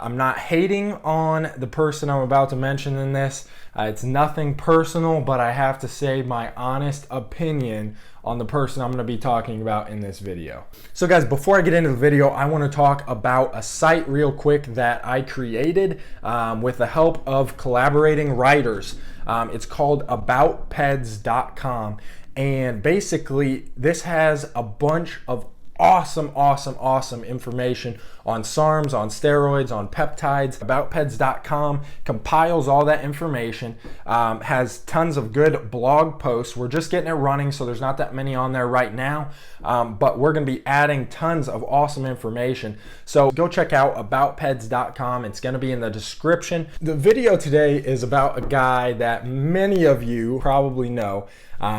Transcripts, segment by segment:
I'm not hating on the person I'm about to mention in this. It's nothing personal, but I have to say my honest opinion on the person I'm going to be talking about in this video. So guys, before I get into the video, I want to talk about a site real quick that I created with the help of collaborating writers. It's called aboutpeds.com, and basically this has a bunch of awesome information on SARMs, on steroids, on peptides. Aboutpeds.com compiles all that information, has tons of good blog posts. We're just getting it running, so there's not that many on there right now, but we're going to be adding tons of awesome information. So go check out aboutpeds.com. It's going to be in the description. The video today is about a guy that many of you probably know,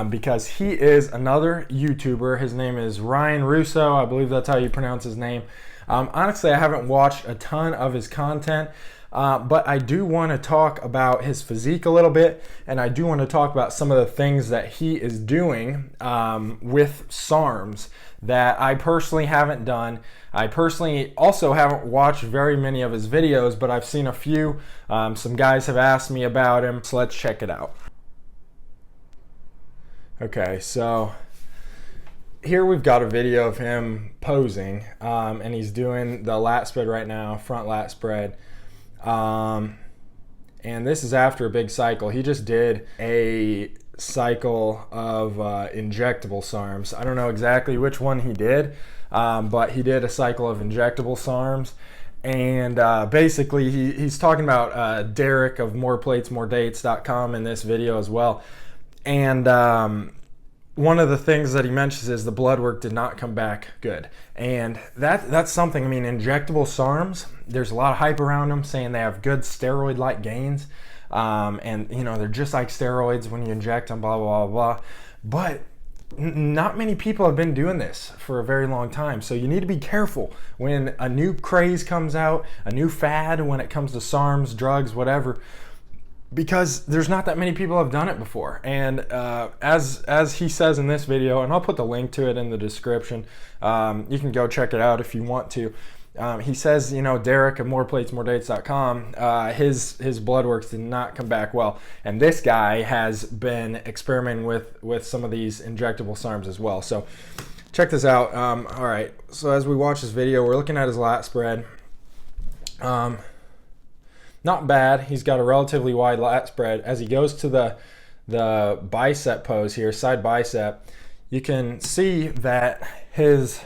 because he is another YouTuber. His name is Ryan Russo. I believe that's how you pronounce his name. Honestly, I haven't watched a ton of his content, but I do want to talk about his physique a little bit, and I do want to talk about some of the things that he is doing with SARMs that I personally haven't done. I personally also haven't watched very many of his videos, but I've seen a few. Some guys have asked me about him, so let's check it out. Okay, so here we've got a video of him posing, and he's doing the lat spread right now, front lat spread. And this is after a big cycle. He just did a cycle of injectable SARMs. I don't know exactly which one he did, but he did a cycle of injectable SARMs. And basically he's talking about Derek of moreplatesmoredates.com in this video as well. And one of the things that he mentions is the blood work did not come back good. And that's something, I mean, injectable SARMs, there's a lot of hype around them saying they have good steroid-like gains. And, you know, they're just like steroids when you inject them, blah, blah, blah, blah. But not many people have been doing this for a very long time. So you need to be careful when a new craze comes out, a new fad when it comes to SARMs, drugs, whatever, because there's not that many people have done it before. And as he says in this video, and I'll put the link to it in the description, you can go check it out if you want to. He says, you know, Derek of moreplatesmoredates.com, his blood works did not come back well. And this guy has been experimenting with some of these injectable SARMs as well. So check this out. All right, so as we watch this video, we're looking at his lat spread. Not bad. He's got a relatively wide lat spread. As he goes to the bicep pose here, side bicep, you can see that his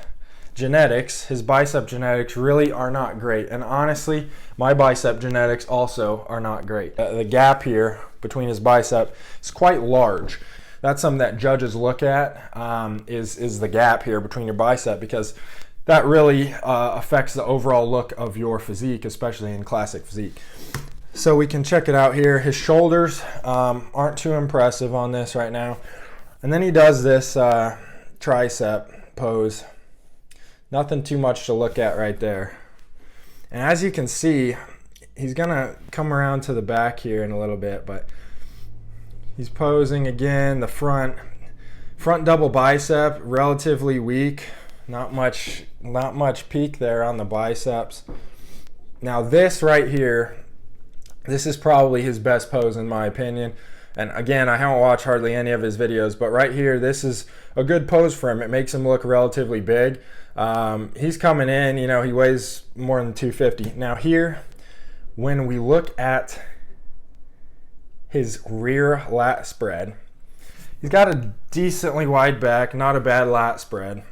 genetics, his bicep genetics really are not great. And honestly, my bicep genetics also are not great. The gap here between his bicep is quite large. That's something that judges look at, is the gap here between your bicep, because that really affects the overall look of your physique, especially in classic physique. So we can check it out here. His shoulders aren't too impressive on this right now. And then he does this tricep pose. Nothing too much to look at right there. And as you can see, he's gonna come around to the back here in a little bit, but he's posing again. The front double bicep, relatively weak. Not much peak there on the biceps. Now this right here, this is probably his best pose in my opinion. And again, I haven't watched hardly any of his videos, but right here, this is a good pose for him. It makes him look relatively big. He's coming in, you know, he weighs more than 250. Now here, when we look at his rear lat spread, he's got a decently wide back, not a bad lat spread.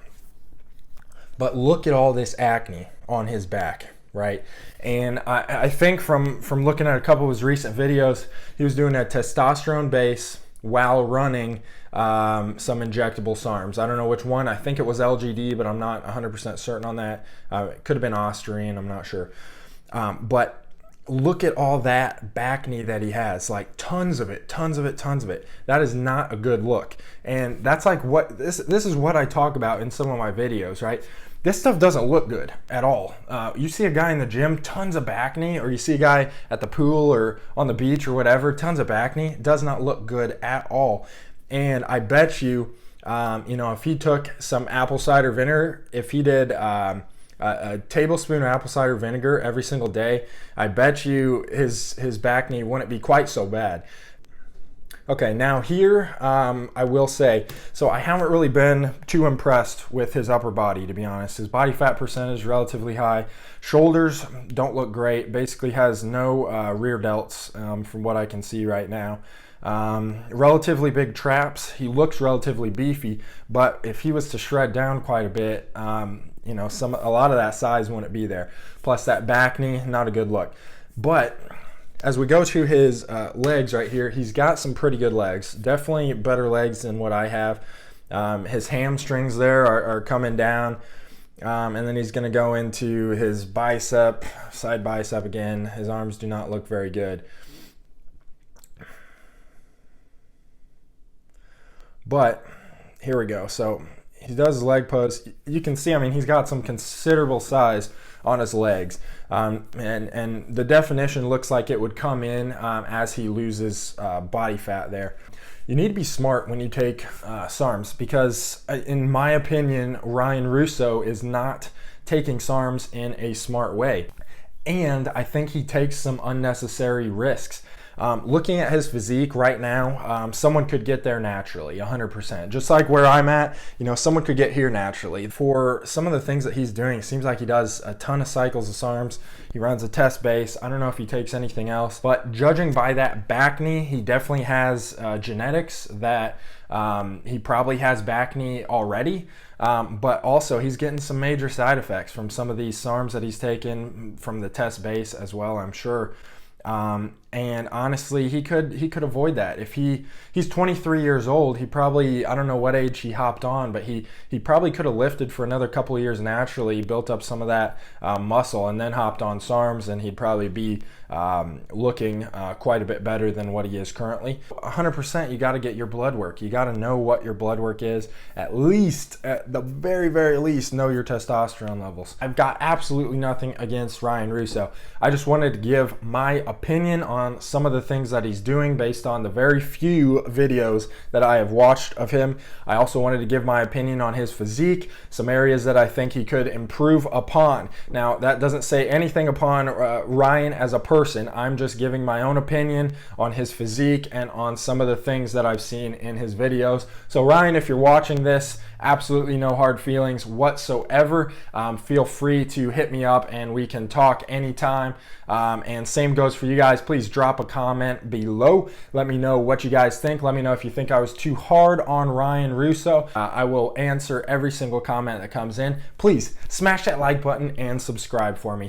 But look at all this acne on his back, right? And I think from looking at a couple of his recent videos, he was doing a testosterone base while running some injectable SARMs. I don't know which one. I think it was LGD, but I'm not 100% certain on that. It could have been Austrian, I'm not sure. But look at all that back knee that he has, like tons of it. That is not a good look. And that's like what this is what I talk about in some of my videos, right? This stuff doesn't look good at all. You see a guy in the gym, tons of back knee, or you see a guy at the pool or on the beach or whatever, tons of back knee, does not look good at all. And I bet you, you know, if he took some apple cider vinegar, if he did a tablespoon of apple cider vinegar every single day, I bet you his back knee wouldn't be quite so bad. Okay, now here, I will say, so I haven't really been too impressed with his upper body, to be honest. His body fat percentage is relatively high. Shoulders don't look great. Basically has no rear delts from what I can see right now. Relatively big traps. He looks relatively beefy, but if he was to shred down quite a bit, you know, a lot of that size wouldn't be there. Plus that back knee, not a good look. But as we go to his legs right here, he's got some pretty good legs. Definitely better legs than what I have. His hamstrings there are coming down. And then he's going to go into his bicep, side bicep again. His arms do not look very good. But here we go. So he does his leg pose. You can see, I mean, he's got some considerable size on his legs. And the definition looks like it would come in as he loses body fat there. You need to be smart when you take SARMs because, in my opinion, Ryan Russo is not taking SARMs in a smart way. And I think he takes some unnecessary risks. Looking at his physique right now, someone could get there naturally, 100%. Just like where I'm at, you know, someone could get here naturally. For some of the things that he's doing, it seems like he does a ton of cycles of SARMs. He runs a test base. I don't know if he takes anything else, but judging by that back knee, he definitely has genetics that he probably has back knee already. But also he's getting some major side effects from some of these SARMs that he's taken from the test base as well, I'm sure. And honestly, he could avoid that. If he's 23 years old, he probably, I don't know what age he hopped on, but he probably could have lifted for another couple of years naturally, built up some of that muscle, and then hopped on SARMs, and he'd probably be looking quite a bit better than what he is currently. 100%, you got to get your blood work. You got to know what your blood work is. At least, at the very, very least, know your testosterone levels. I've got absolutely nothing against Ryan Russo. I just wanted to give my opinion on some of the things that he's doing based on the very few videos that I have watched of him. I also wanted to give my opinion on his physique, some areas that I think he could improve upon. Now, that doesn't say anything upon Ryan as a person. I'm just giving my own opinion on his physique and on some of the things that I've seen in his videos. So Ryan, if you're watching this, absolutely no hard feelings whatsoever. Feel free to hit me up and we can talk anytime. And same goes for you guys. Please drop a comment below. Let me know what you guys think. Let me know if you think I was too hard on Ryan Russo. I will answer every single comment that comes in. Please smash that like button and subscribe for me.